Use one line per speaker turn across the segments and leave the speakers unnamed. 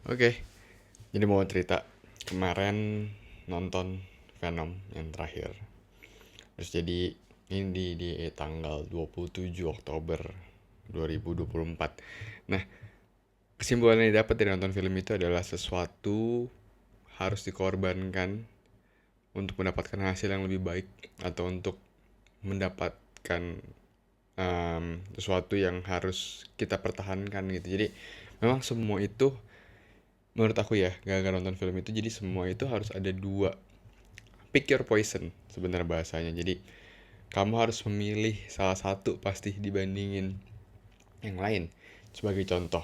Oke, jadi mau cerita kemarin nonton Venom yang terakhir. Terus jadi ini di tanggal 27 Oktober 2024. Nah, kesimpulan yang didapat dari nonton film itu adalah sesuatu harus dikorbankan untuk mendapatkan hasil yang lebih baik atau untuk mendapatkan sesuatu yang harus kita pertahankan gitu. Jadi memang semua itu menurut aku ya, gara-gara nonton film itu jadi semua itu harus ada dua, pick your poison sebenarnya bahasanya. Jadi kamu harus memilih salah satu pasti dibandingin yang lain. Sebagai contoh,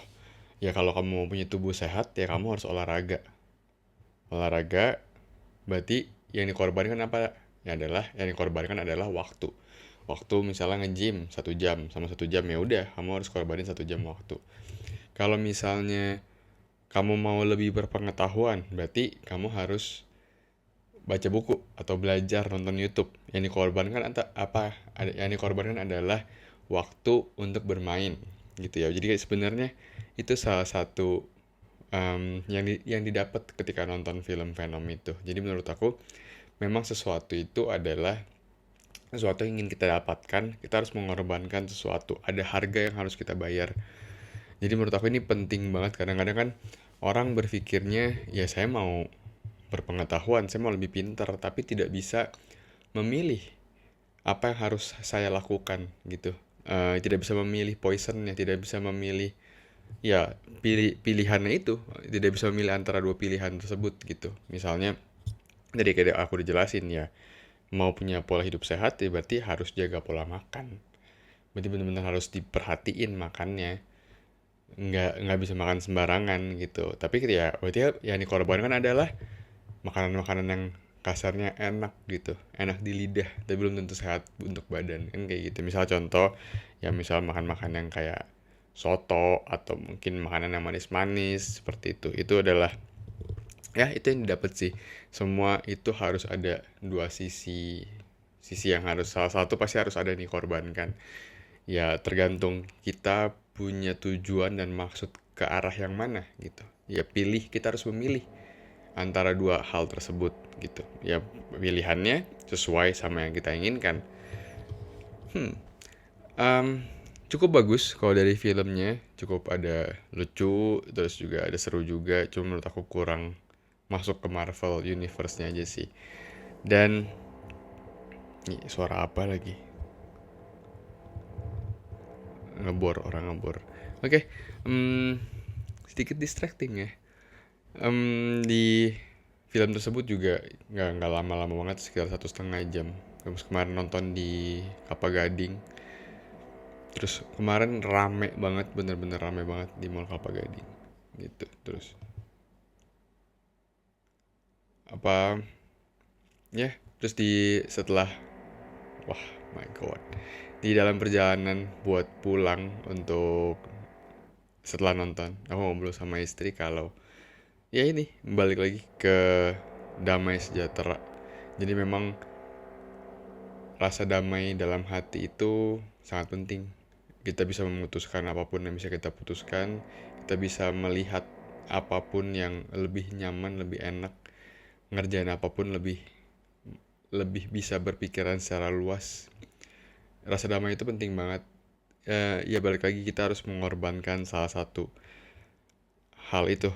ya kalau kamu mau punya tubuh sehat ya kamu harus olahraga. Berarti yang dikorbankan apa? Yang dikorbankan adalah waktu misalnya nge-gym 1 jam sama 1 jam, ya udah kamu harus korbanin 1 jam waktu. Kalau misalnya kamu mau lebih berpengetahuan, berarti kamu harus baca buku atau belajar nonton YouTube. Yang dikorbankan adalah waktu untuk bermain gitu ya. Jadi sebenarnya itu salah satu yang didapat ketika nonton film Venom itu. Jadi menurut aku memang sesuatu itu adalah sesuatu yang ingin kita dapatkan, kita harus mengorbankan sesuatu. Ada harga yang harus kita bayar. Jadi menurut aku ini penting banget. Kadang-kadang kan orang berpikirnya, ya saya mau berpengetahuan, saya mau lebih pintar, tapi tidak bisa memilih apa yang harus saya lakukan gitu. Tidak bisa memilih poisonnya, tidak bisa memilih ya pilihannya itu, tidak bisa memilih antara dua pilihan tersebut gitu. Misalnya dari kayak aku udah jelasin ya, mau punya pola hidup sehat ya berarti harus jaga pola makan. Berarti benar-benar harus diperhatiin makannya, nggak bisa makan sembarangan gitu. Tapi ya berarti ya yang dikorbankan adalah makanan-makanan yang kasarnya enak gitu, enak di lidah tapi belum tentu sehat untuk badan kan, kayak gitu. Misal contoh ya, misal makan-makan yang kayak soto atau mungkin makanan yang manis-manis seperti itu adalah ya itu yang didapat sih. Semua itu harus ada dua sisi, yang harus salah satu pasti harus ada yang dikorbankan. Ya tergantung kita punya tujuan dan maksud ke arah yang mana gitu. Ya kita harus memilih antara dua hal tersebut gitu. Ya pilihannya sesuai sama yang kita inginkan. Um, Cukup bagus kalau dari filmnya, cukup ada lucu, terus juga ada seru juga. Cuma menurut aku kurang masuk ke Marvel Universe-nya aja sih. Dan nih, suara apa lagi? Orang ngebor. Oke, sedikit distracting ya. Di film tersebut juga nggak lama-lama banget, sekitar 1,5 jam. Terus kemarin nonton di Kelapa Gading. Terus kemarin rame banget, bener-bener rame banget di Mall Kelapa Gading. Gitu. Terus apa ya? Terus setelah, wah, my god. Di dalam perjalanan buat pulang untuk setelah nonton, aku ngobrol sama istri kalau ya ini balik lagi ke damai sejahtera. Jadi memang rasa damai dalam hati itu sangat penting. Kita bisa memutuskan apapun yang bisa kita putuskan, kita bisa melihat apapun yang lebih nyaman, lebih enak, ngerjain apapun lebih lebih bisa berpikiran secara luas. Rasa damai itu penting banget. Ya balik lagi kita harus mengorbankan salah satu hal itu,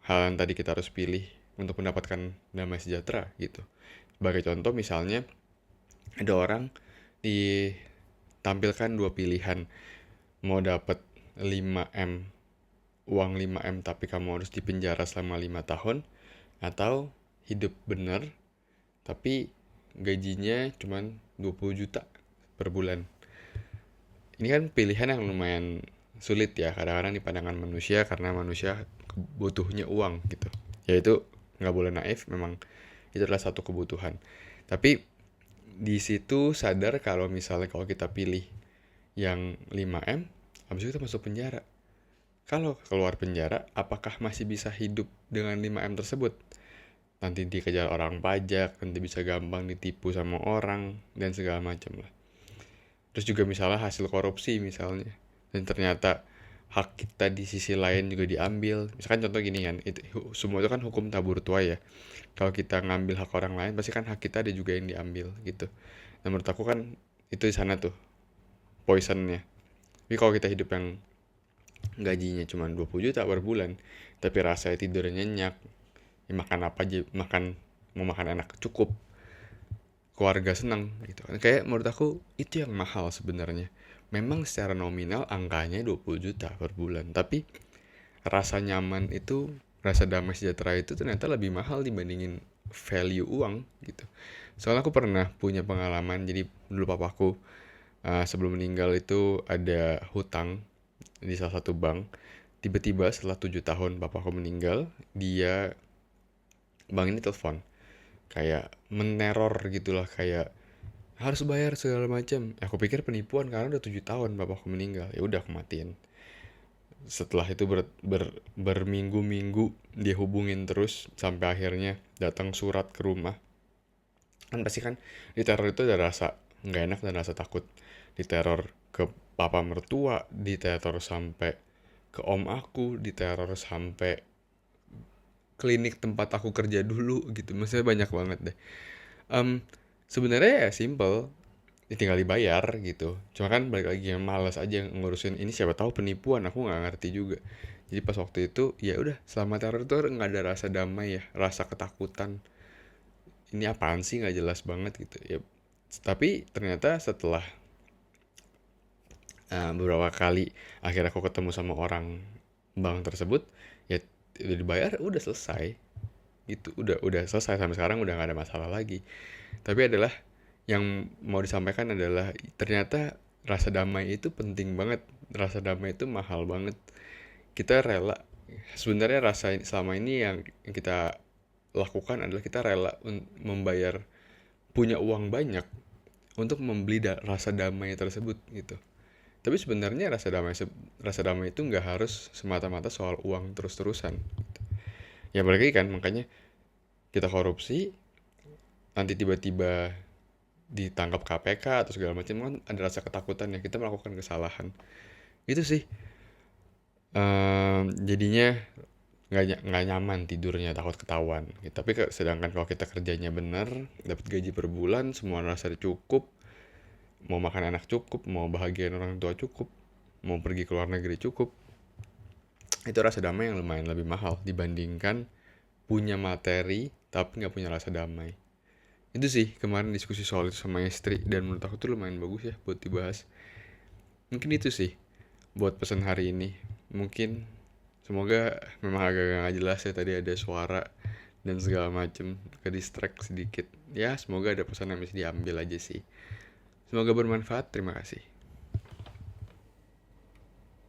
hal yang tadi kita harus pilih untuk mendapatkan damai sejahtera gitu. Sebagai contoh misalnya ada orang ditampilkan dua pilihan, mau dapat 5M, uang 5M tapi kamu harus dipenjara selama 5 tahun, atau hidup bener tapi gajinya cuma 20 juta per bulan. Ini kan pilihan yang lumayan sulit ya kadang-kadang di pandangan manusia, karena manusia butuhnya uang gitu. Ya itu nggak boleh naif, memang itu adalah satu kebutuhan. Tapi di situ sadar kalau misalnya kalau kita pilih yang 5M, habis itu kita masuk penjara. Kalau keluar penjara, apakah masih bisa hidup dengan 5M tersebut? Nanti dikejar orang pajak, nanti bisa gampang ditipu sama orang, dan segala macam lah. Terus juga misalnya hasil korupsi misalnya, dan ternyata hak kita di sisi lain juga diambil. Misalkan contoh gini kan, semua itu kan hukum tabur tuai ya. Kalau kita ngambil hak orang lain, pasti kan hak kita ada juga yang diambil gitu. Nah menurut aku kan itu di sana tuh poisonnya. Tapi kalau kita hidup yang gajinya cuma 20 juta per bulan, tapi rasanya tidurnya nyenyak, ya makan apa aja, mau makan enak cukup, keluarga senang gitu kan. Kayak menurut aku itu yang mahal sebenarnya. Memang secara nominal angkanya 20 juta per bulan, tapi rasa nyaman itu, rasa damai sejahtera itu ternyata lebih mahal dibandingin value uang gitu. Soalnya aku pernah punya pengalaman, jadi dulu papaku sebelum meninggal itu ada hutang di salah satu bank. Tiba-tiba setelah 7 tahun papaku meninggal, bank ini telepon kayak meneror gitulah, kayak harus bayar segala macam. Aku pikir penipuan karena udah 7 tahun bapakku meninggal. Ya udah aku matiin. Setelah itu berminggu-minggu dia hubungin terus sampai akhirnya datang surat ke rumah. Kan pasti kan di teror itu ada rasa nggak enak dan rasa takut. Diteror ke papa mertua, diteror sampai ke om aku, diteror sampai klinik tempat aku kerja dulu gitu. Maksudnya banyak banget deh. Em, Sebenarnya ya simple, ya tinggal dibayar gitu. Cuma kan balik lagi yang malas aja ngurusin ini, siapa tahu penipuan, aku nggak ngerti juga. Jadi pas waktu itu ya udah, selama teror itu nggak ada rasa damai ya, rasa ketakutan. Ini apaan sih, nggak jelas banget gitu ya. Tapi ternyata setelah beberapa kali akhirnya aku ketemu sama orang bank tersebut, ya udah dibayar, udah selesai gitu, udah selesai, sampai sekarang udah nggak ada masalah lagi. Tapi adalah yang mau disampaikan adalah ternyata rasa damai itu penting banget, rasa damai itu mahal banget. Kita rela, sebenarnya selama ini yang kita lakukan adalah kita rela membayar, punya uang banyak untuk membeli rasa damai tersebut gitu. Tapi sebenarnya rasa damai itu nggak harus semata-mata soal uang terus-terusan. Ya balik lagi kan, makanya kita korupsi, nanti tiba-tiba ditangkap KPK atau segala macam, kan ada rasa ketakutan ya kita melakukan kesalahan. Itu sih jadinya nggak nyaman tidurnya, takut ketahuan gitu. Tapi sedangkan kalau kita kerjanya bener, dapat gaji per bulan, semua rasa cukup, mau makan enak cukup, mau bahagiain orang tua cukup, mau pergi ke luar negeri cukup, itu rasa damai yang lumayan lebih mahal dibandingkan punya materi tapi nggak punya rasa damai. Itu sih kemarin diskusi soal itu sama istri, dan menurut aku tuh lumayan bagus ya buat dibahas. Mungkin itu sih buat pesan hari ini. Mungkin semoga, memang agak gak jelas ya tadi, ada suara dan segala macem, ke distract sedikit. Ya semoga ada pesan yang bisa diambil aja sih. Semoga bermanfaat. Terima kasih.